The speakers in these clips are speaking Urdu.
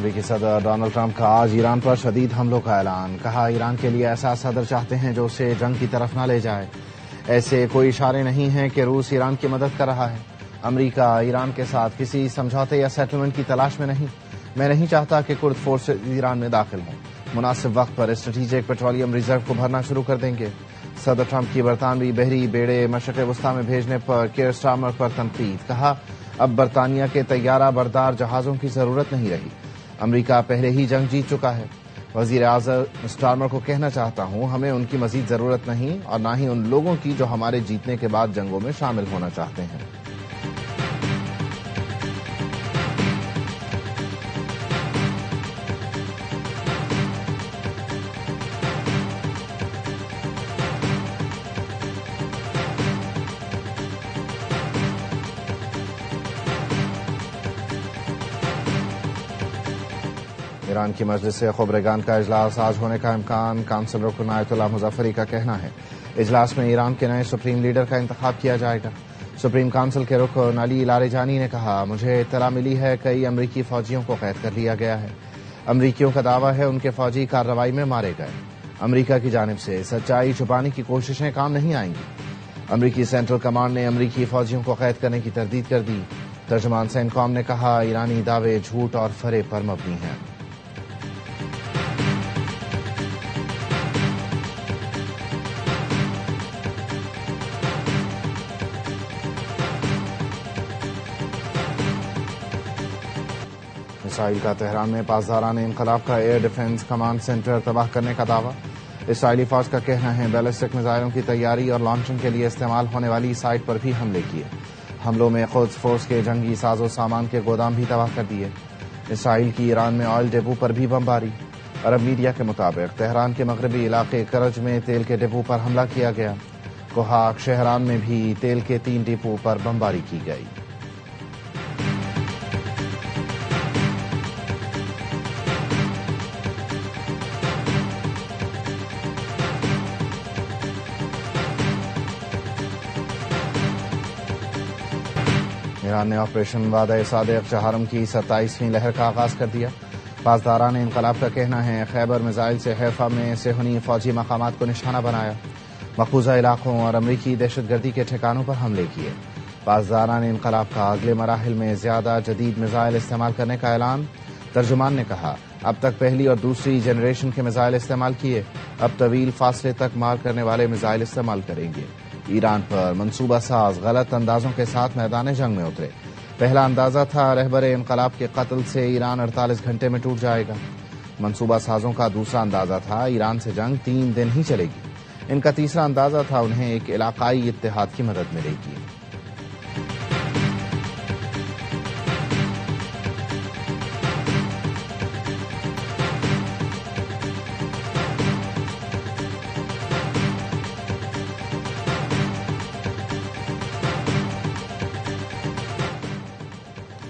امریکی صدر ڈونلڈ ٹرمپ کا آج ایران پر شدید حملوں کا اعلان. کہا ایران کے لیے ایسا صدر چاہتے ہیں جو اسے جنگ کی طرف نہ لے جائے. ایسے کوئی اشارے نہیں ہیں کہ روس ایران کی مدد کر رہا ہے. امریکہ ایران کے ساتھ کسی سمجھوتے یا سیٹلمنٹ کی تلاش میں نہیں. میں نہیں چاہتا کہ کرد فورسز ایران میں داخل ہوں. مناسب وقت پر اسٹریٹجک پیٹرولیم ریزرو کو بھرنا شروع کر دیں گے. صدر ٹرمپ کی برطانوی بحری بیڑے مشرق وسطی میں بھیجنے پر کیئر سٹارمر پر تنقید. کہا اب برطانیہ کے طیارہ بردار جہازوں کی ضرورت نہیں رہی. امریکہ پہلے ہی جنگ جیت چکا ہے. وزیر اعظم سٹارمر کو کہنا چاہتا ہوں ہمیں ان کی مزید ضرورت نہیں اور نہ ہی ان لوگوں کی جو ہمارے جیتنے کے بعد جنگوں میں شامل ہونا چاہتے ہیں. ایران کی مجلس خبرگان کا اجلاس آج ہونے کا امکان. کونسل رکن آیت اللہ مظفری کا کہنا ہے اجلاس میں ایران کے نئے سپریم لیڈر کا انتخاب کیا جائے گا. سپریم کونسل کے رکن علی لاریجانی نے کہا مجھے اطلاع ملی ہے کئی امریکی فوجیوں کو قید کر لیا گیا ہے. امریکیوں کا دعویٰ ہے ان کے فوجی کارروائی میں مارے گئے. امریکہ کی جانب سے سچائی چھپانے کی کوششیں کام نہیں آئیں گی. امریکی سینٹرل کمانڈ نے امریکی فوجیوں کو قید کرنے کی تردید کر دی. ترجمان سینکوم نے کہا ایرانی دعوے جھوٹ اور فریب پر مبنی ہیں. اسرائیل کا تہران میں پاسداران انقلاب کا ایئر ڈیفنس کمانڈ سینٹر تباہ کرنے کا دعویٰ. اسرائیلی فوج کا کہنا ہے بیلسٹک میزائلوں کی تیاری اور لانچنگ کے لیے استعمال ہونے والی سائٹ پر بھی حملے کیے. حملوں میں قدس فورس کے جنگی ساز و سامان کے گودام بھی تباہ کر دیے. اسرائیل کی ایران میں آئل ڈپو پر بھی بمباری. عرب میڈیا کے مطابق تہران کے مغربی علاقے کرج میں تیل کے ڈپو پر حملہ کیا گیا. کوہاک شہران میں بھی تیل کے 3 ڈپو پر بمباری کی گئی. ایران نے آپریشن وعدہ صادق چہارم کی 27ویں لہر کا آغاز کر دیا. پاسداران انقلاب کا کہنا ہے خیبر میزائل سے حیفا میں صہیونی فوجی مقامات کو نشانہ بنایا. مقبوضہ علاقوں اور امریکی دہشت گردی کے ٹھکانوں پر حملے کیے. پاسداران انقلاب کا اگلے مراحل میں زیادہ جدید میزائل استعمال کرنے کا اعلان. ترجمان نے کہا اب تک پہلی اور دوسری جنریشن کے میزائل استعمال کیے، اب طویل فاصلے تک مار کرنے والے میزائل استعمال کریں گے. ایران پر منصوبہ ساز غلط اندازوں کے ساتھ میدان جنگ میں اترے. پہلا اندازہ تھا رہبر انقلاب کے قتل سے ایران 48 گھنٹے میں ٹوٹ جائے گا. منصوبہ سازوں کا دوسرا اندازہ تھا ایران سے جنگ 3 دن ہی چلے گی. ان کا تیسرا اندازہ تھا انہیں ایک علاقائی اتحاد کی مدد ملے گی.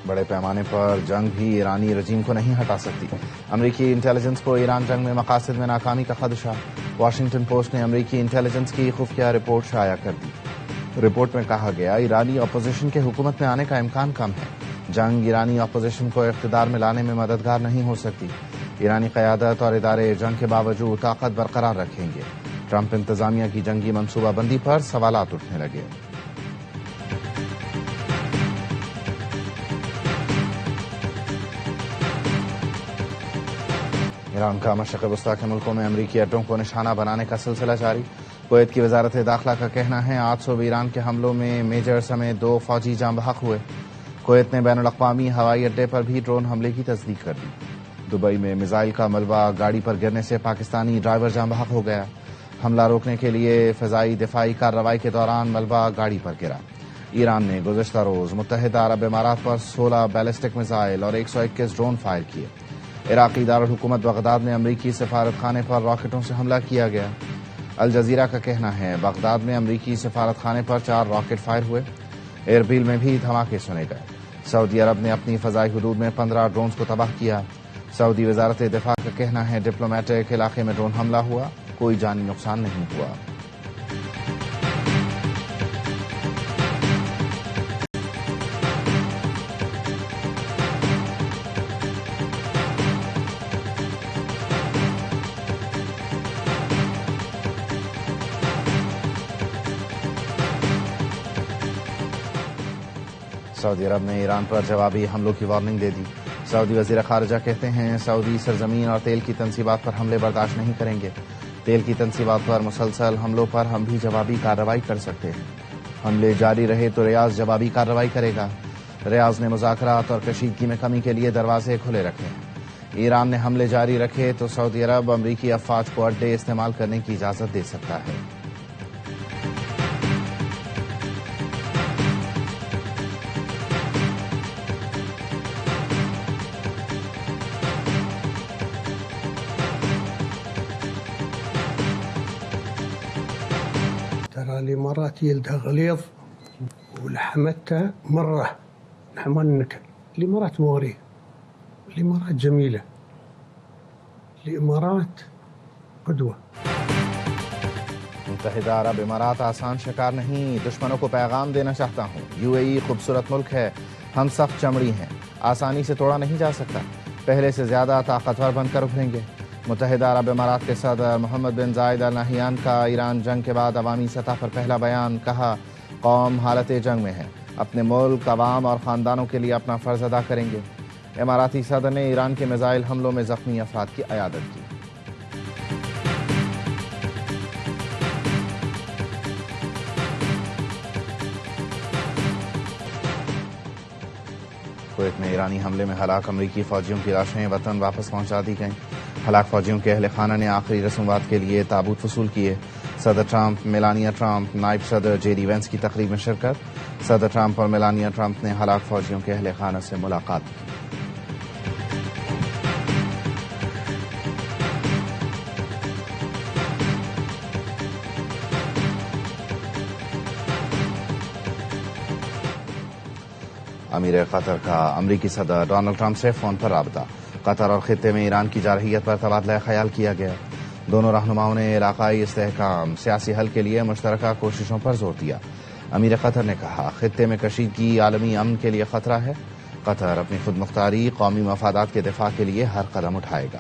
بڑے پیمانے پر جنگ بھی ایرانی رجیم کو نہیں ہٹا سکتی. امریکی انٹیلیجنس کو ایران جنگ میں مقاصد میں ناکامی کا خدشہ. واشنگٹن پوسٹ نے امریکی انٹیلیجنس کی خفیہ رپورٹ شائع کر دی. رپورٹ میں کہا گیا ایرانی اپوزیشن کے حکومت میں آنے کا امکان کم ہے. جنگ ایرانی اپوزیشن کو اقتدار میں لانے میں مددگار نہیں ہو سکتی. ایرانی قیادت اور ادارے جنگ کے باوجود طاقت برقرار رکھیں گے. ٹرمپ انتظامیہ کی جنگی منصوبہ بندی پر سوالات اٹھنے لگے. ایران کا مشرق وسطی کے ملکوں میں امریکی اڈوں کو نشانہ بنانے کا سلسلہ جاری. کویت کی وزارت داخلہ کا کہنا ہے 8 صوب ایران کے حملوں میں میجر سمیت 2 فوجی جاں بحق ہوئے. کویت نے بین الاقوامی ہوائی اڈے پر بھی ڈرون حملے کی تصدیق کر دی. دبئی میں میزائل کا ملبہ گاڑی پر گرنے سے پاکستانی ڈرائیور جاں بحق ہو گیا. حملہ روکنے کے لیے فضائی دفاعی کارروائی کے دوران ملبہ گاڑی پر گرا. ایران نے گزشتہ روز متحدہ عرب امارات پر 16 بیلسٹک میزائل اور 121 ڈرون فائر کیے. عراقی دارالحکومت بغداد میں امریکی سفارت خانے پر راکٹوں سے حملہ کیا گیا. الجزیرہ کا کہنا ہے بغداد میں امریکی سفارت خانے پر 4 راکٹ فائر ہوئے. اربیل میں بھی دھماکے سنے گئے. سعودی عرب نے اپنی فضائی حدود میں 15 ڈرونز کو تباہ کیا. سعودی وزارت دفاع کا کہنا ہے ڈپلومیٹک علاقے میں ڈرون حملہ ہوا، کوئی جانی نقصان نہیں ہوا. سعودی عرب نے ایران پر جوابی حملوں کی وارننگ دے دی. سعودی وزیر خارجہ کہتے ہیں سعودی سرزمین اور تیل کی تنصیبات پر حملے برداشت نہیں کریں گے. تیل کی تنصیبات پر مسلسل حملوں پر ہم بھی جوابی کارروائی کر سکتے ہیں. حملے جاری رہے تو ریاض جوابی کارروائی کرے گا. ریاض نے مذاکرات اور کشیدگی میں کمی کے لیے دروازے کھلے رکھے ہیں. ایران نے حملے جاری رکھے تو سعودی عرب امریکی افواج کو اڈے استعمال کرنے کی اجازت دے سکتا ہے. ترى الإمارات يلدها غليظ ولحمتها مرة. نحن ما ننكر الإمارات مغرية، الإمارات جميلة، الإمارات قدوة. متحدہ عرب امارات آسان شکار نہیں، دشمنوں کو پیغام دینا چاہتا ہوں. UAE خوبصورت ملک ہے، ہم سخت چمڑی ہیں، آسانی سے توڑا نہیں جا سکتا. پہلے سے زیادہ طاقتور بن کر ابھریں گے. متحدہ عرب امارات کے صدر محمد بن زائد ال نہیان کا ایران جنگ کے بعد عوامی سطح پر پہلا بیان. کہا قوم حالت جنگ میں ہے، اپنے ملک، عوام اور خاندانوں کے لیے اپنا فرض ادا کریں گے. اماراتی صدر نے ایران کے میزائل حملوں میں زخمی افراد کی عیادت کی. کویت میں ایرانی حملے میں ہلاک امریکی فوجیوں کی لاشیں وطن واپس پہنچا دی گئیں. ہلاک فوجیوں کے اہل خانہ نے آخری رسومات کے لیے تابوت وصول کیے. صدر ٹرمپ، میلانیا ٹرمپ، نائب صدر جے ڈی وینس کی تقریب میں شرکت. صدر ٹرمپ اور میلانیا ٹرمپ نے ہلاک فوجیوں کے اہل خانہ سے ملاقات کی. امیر قطر کا امریکی صدر ڈونلڈ ٹرمپ سے فون پر رابطہ. قطر اور خطے میں ایران کی جارحیت پر تبادلہ خیال کیا گیا. دونوں رہنماؤں نے علاقائی استحکام، سیاسی حل کے لیے مشترکہ کوششوں پر زور دیا. امیر قطر نے کہا خطے میں کشیدگی عالمی امن کے لیے خطرہ ہے. قطر اپنی خود مختاری، قومی مفادات کے دفاع کے لیے ہر قدم اٹھائے گا.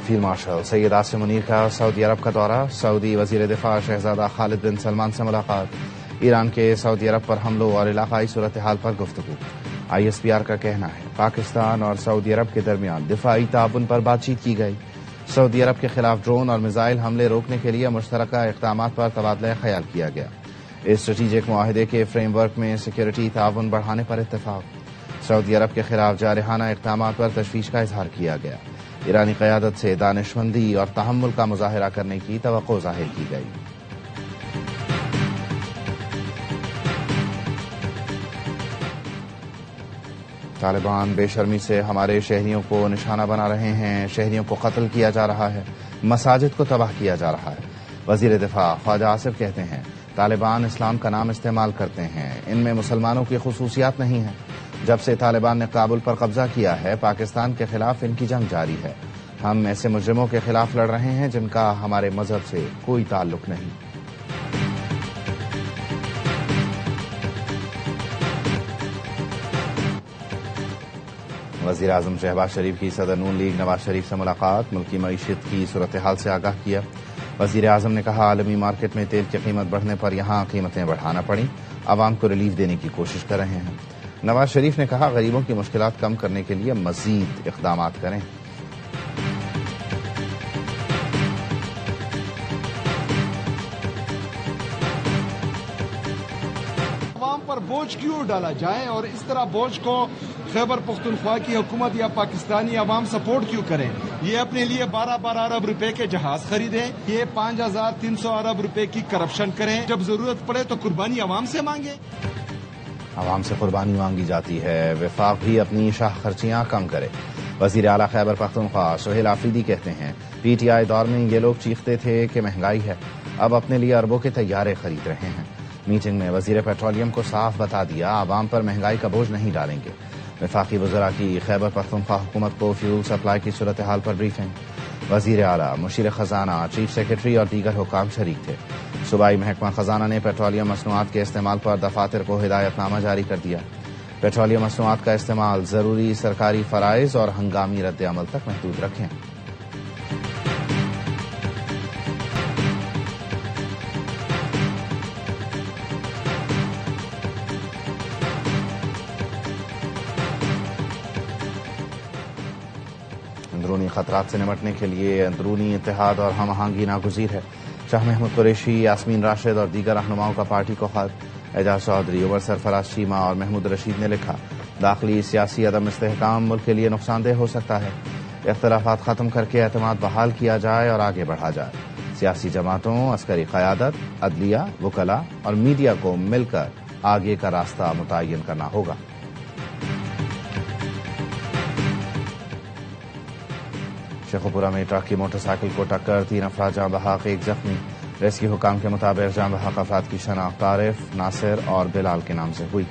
فیلڈ مارشل سید عاصم منیر کا سعودی عرب کا دورہ. سعودی وزیر دفاع شہزادہ خالد بن سلمان سے ملاقات. ایران کے سعودی عرب پر حملوں اور علاقائی صورتحال پر گفتگو. ISPR کا کہنا ہے پاکستان اور سعودی عرب کے درمیان دفاعی تعاون پر بات چیت کی گئی. سعودی عرب کے خلاف ڈرون اور میزائل حملے روکنے کے لیے مشترکہ اقدامات پر تبادلہ خیال کیا گیا. اسٹریٹجک معاہدے کے فریم ورک میں سیکورٹی تعاون بڑھانے پر اتفاق. سعودی عرب کے خلاف جارحانہ اقدامات پر تشویش کا اظہار کیا گیا. ایرانی قیادت سے دانشمندی اور تحمل کا مظاہرہ کرنے کی توقع ظاہر کی گئی. طالبان بے شرمی سے ہمارے شہریوں کو نشانہ بنا رہے ہیں، شہریوں کو قتل کیا جا رہا ہے، مساجد کو تباہ کیا جا رہا ہے. وزیر دفاع خواجہ آصف کہتے ہیں طالبان اسلام کا نام استعمال کرتے ہیں، ان میں مسلمانوں کی خصوصیات نہیں ہیں. جب سے طالبان نے کابل پر قبضہ کیا ہے پاکستان کے خلاف ان کی جنگ جاری ہے. ہم ایسے مجرموں کے خلاف لڑ رہے ہیں جن کا ہمارے مذہب سے کوئی تعلق نہیں. وزیر اعظم شہباز شریف کی صدر نون لیگ نواز شریف سے ملاقات. ملکی معیشت کی صورتحال سے آگاہ کیا. وزیر اعظم نے کہا عالمی مارکیٹ میں تیل کی قیمت بڑھنے پر یہاں قیمتیں بڑھانا پڑیں، عوام کو ریلیف دینے کی کوشش کر رہے ہیں. نواز شریف نے کہا غریبوں کی مشکلات کم کرنے کے لیے مزید اقدامات کریں. عوام پر بوجھ کیوں ڈالا جائے اور اس طرح بوجھ کو خیبر پختونخوا کی حکومت یا پاکستانی عوام سپورٹ کیوں کریں؟ یہ اپنے لیے 12 ارب روپے کے جہاز خریدیں، یہ 5300 ارب روپے کی کرپشن کریں، جب ضرورت پڑے تو قربانی عوام سے مانگیں. عوام سے قربانی مانگی جاتی ہے، وفاق بھی اپنی شاہ خرچیاں کم کرے. وزیر اعلیٰ خیبر پختونخوا سہیل آفریدی کہتے ہیں PTI دور میں یہ لوگ چیختے تھے کہ مہنگائی ہے، اب اپنے لیے اربوں کے طیارے خرید رہے ہیں. میٹنگ میں وزیر پیٹرولیم کو صاف بتا دیا عوام پر مہنگائی کا بوجھ نہیں ڈالیں گے. وفاقی وزراء کی خیبر پختونخوا حکومت کو فیول سپلائی کی صورتحال پر بریفنگ. وزیر اعلیٰ، مشیر خزانہ، چیف سیکرٹری اور دیگر حکام شریک تھے. صوبائی محکمہ خزانہ نے پیٹرولیم مصنوعات کے استعمال پر دفاتر کو ہدایت نامہ جاری کر دیا. پیٹرولیم مصنوعات کا استعمال ضروری سرکاری فرائض اور ہنگامی رد عمل تک محدود رکھیں. خطرات سے نمٹنے کے لیے اندرونی اتحاد اور ہم آہنگی ناگزیر ہے. شاہ محمود قریشی، یاسمین راشد اور دیگر رہنماؤں کا پارٹی کو خط. اعجاز چودھری، عمر سرفراز چیمہ اور محمود رشید نے لکھا، داخلی سیاسی عدم استحکام ملک کے لیے نقصان دہ ہو سکتا ہے. اختلافات ختم کر کے اعتماد بحال کیا جائے اور آگے بڑھا جائے. سیاسی جماعتوں، عسکری قیادت، عدلیہ، وکلاء اور میڈیا کو مل کر آگے کا راستہ متعین کرنا ہوگا. شیخوپورہ میں ٹرک کی موٹر سائیکل کو ٹکر، 3 افراد جاں بحق، 1 زخمی. ریسکیو حکام کے مطابق جاں بحق افراد کی شناخت عارف، ناصر اور بلال کے نام سے ہوئی.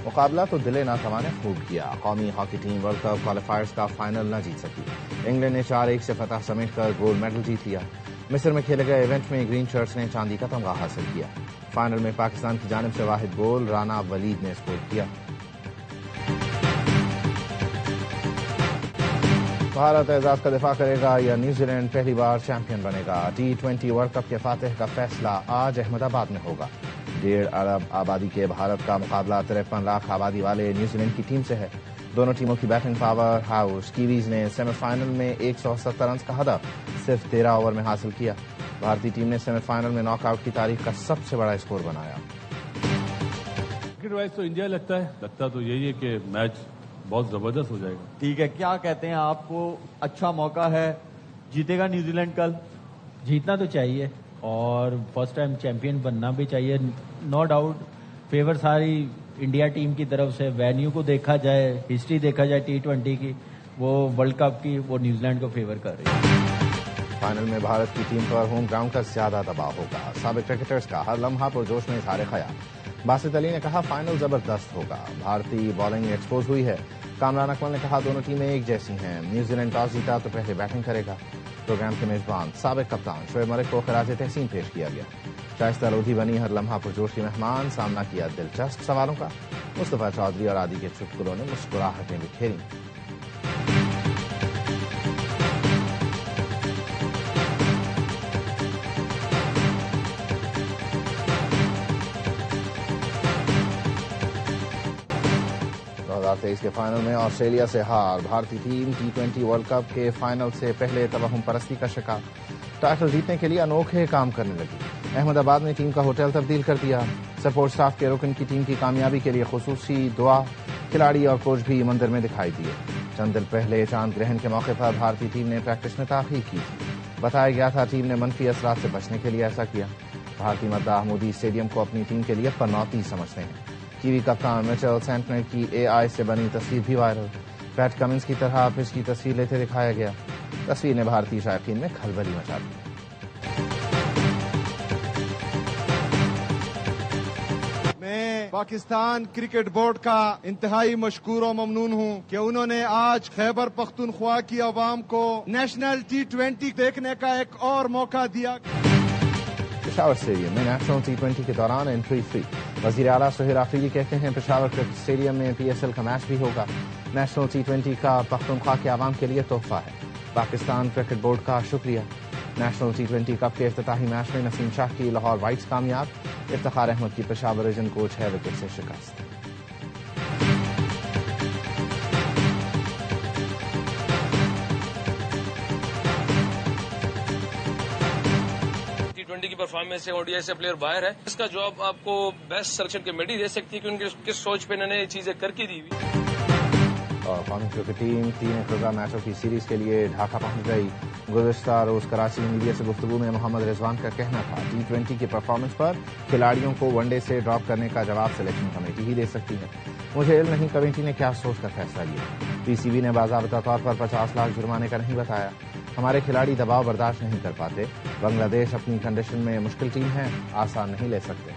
مقابلہ تو دل ناتواں نے خوب کیا. قومی hockey team world cup qualifiers کا فائنل نہ جیت سکی. انگلینڈ نے 4-1 سے فتح سمیٹ کر گولڈ میڈل جیت لیا. مصر میں کھیلے گئے ایونٹ میں گرین شرٹس نے چاندی کا تمغہ حاصل کیا. فائنل میں پاکستان کی جانب سے واحد گول رانا ولید نے اسکور کیا. بھارت اعزاز کا دفاع کرے گا یا نیوزی لینڈ پہلی بار چیمپئن بنے گا؟ T20 ورلڈ کپ کے فاتح کا فیصلہ آج احمد آباد میں ہوگا. 1.5 ارب آبادی کے بھارت کا مقابلہ 53 لاکھ آبادی والے نیوزی لینڈ کی ٹیم سے ہے. دونوں ٹیموں کی بیٹنگ پاور ہاؤس. کیویز نے سیمی فائنل میں 170 رنز کا ہدف صرف 13 اوور میں حاصل کیا. بھارتی ٹیم نے سیمی فائنل میں ناک آؤٹ کی تاریخ کا سب سے بڑا اسکور بنایا. کرکٹ وائز تو انڈیا لگتا تو یہی ہے کہ میچ بہت زبردست ہو جائے گا. ٹھیک ہے، کیا کہتے ہیں آپ کو اچھا موقع ہے، جیتے گا نیوزی لینڈ کل؟ جیتنا تو چاہیے اور فرسٹ ٹائم چیمپئن بننا بھی چاہیے. نو ڈاؤٹ فیور ساری انڈیا ٹیم کی طرف سے. وینیو کو دیکھا جائے، ہسٹری دیکھا جائے T20 کی، وہ ورلڈ کپ کی، وہ نیوزی لینڈ کو فیور کر رہی ہے. فائنل میں بھارت کی ٹیم پر ہوم گراؤنڈ کا زیادہ دباؤ ہوگا. سابق کرکٹرز کا ہر لمحہ پرجوش میں اظہار خیال. باسط علی نے کہا فائنل زبردست ہوگا. بھارتی بالنگ ایکسپوز ہوئی ہے. کامران اکمل نے کہا دونوں ٹیمیں ایک جیسی ہیں. نیوزی لینڈ ٹاس جیتا تو پہلے بیٹنگ کرے گا. پروگرام کے میزبان سابق کپتان شعیب ملک کو خراج تحسین پیش کیا گیا. شائستہ لودھی بنی ہر لمحہ پرجوش کی مہمان. سامنا کیا دلچسپ سوالوں کا. مصطفیٰ چودھری اور عادی کے چٹکلوں نے مسکراہٹیں بکھیری. کے فائنل میں آسٹریلیا سے ہار. بھارتی ٹیم T20 ورلڈ کپ کے فائنل سے پہلے توہم پرستی کا شکار. ٹائٹل جیتنے کے لیے انوکھے کام کرنے لگی. احمد آباد میں ٹیم کا ہوٹل تبدیل کر دیا. سپورٹ سٹاف کے رکن کی ٹیم کی کامیابی کے لیے خصوصی دعا. کھلاڑی اور کوچ بھی مندر میں دکھائی دیے. چند دن پہلے چاند گرہن کے موقع پر بھارتی ٹیم نے پریکٹس میں تاخیر کی تھی. بتایا گیا تھا ٹیم نے منفی اثرات سے بچنے کے لیے ایسا کیا. بھارتی مداح مودی اسٹیڈیم کو اپنی ٹیم کے لیے پنوتی سمجھتے ہیں. کیوی کپتان میچل سینٹنر کی AI سے بنی تصویر بھی وائرل. پیٹ کمنس کی طرح پچ کی تصویر لیتے دکھایا گیا. تصویر نے بھارتی شائقین میں کھلبلی مچا دی. میں پاکستان کرکٹ بورڈ کا انتہائی مشکور و ممنون ہوں کہ انہوں نے آج خیبر پختونخوا کی عوام کو نیشنل T20 دیکھنے کا ایک اور موقع دیا. پشاور اسٹیڈیم میں نیشنل T20 کے دوران انٹری فری. وزیر اعلیٰ سہیل آفریدی کہتے ہیں پشاور کرکٹ اسٹیڈیم میں PSL کا میچ بھی ہوگا. نیشنل T20 کا پختونخوا کے عوام کے لیے تحفہ ہے. پاکستان کرکٹ بورڈ کا شکریہ. نیشنل T20 کپ کے افتتاحی میچ میں نسیم شاہ کی لاہور وائٹس کامیاب. افتخار احمد کی پشاور ریجن کو 6 وکٹ سے شکست. T20 کی پرفارمنس سے ODI سے پلیئر باہر ہے. اس کا جواب آپ کو بیسٹ سلیکشن کمیٹی دے سکتی ہے کہ ان کی کس سوچ پہ انہوں نے یہ چیزیں کر کے دی ہوئی. اور قومی کرکٹ ٹیم 3 اقتضا میچوں کی سیریز کے لیے ڈھاکہ پہنچ گئی. گزشتہ روز کراچی میں میڈیا سے گفتگو میں محمد رضوان کا کہنا تھا T20 کی پرفارمنس پر کھلاڑیوں کو ون ڈے سے ڈراپ کرنے کا جواب سلیکشن کمیٹی ہی دے سکتی ہے. مجھے علم نہیں کمیٹی نے کیا سوچ کر فیصلہ لیا. PCB نے باضابطہ طور پر 50 لاکھ جرمانے کا نہیں بتایا. ہمارے کھلاڑی دباؤ برداشت نہیں کر پاتے. بنگلہ دیش اپنی کنڈیشن میں مشکل ٹیم ہے، آسان نہیں لے سکتے.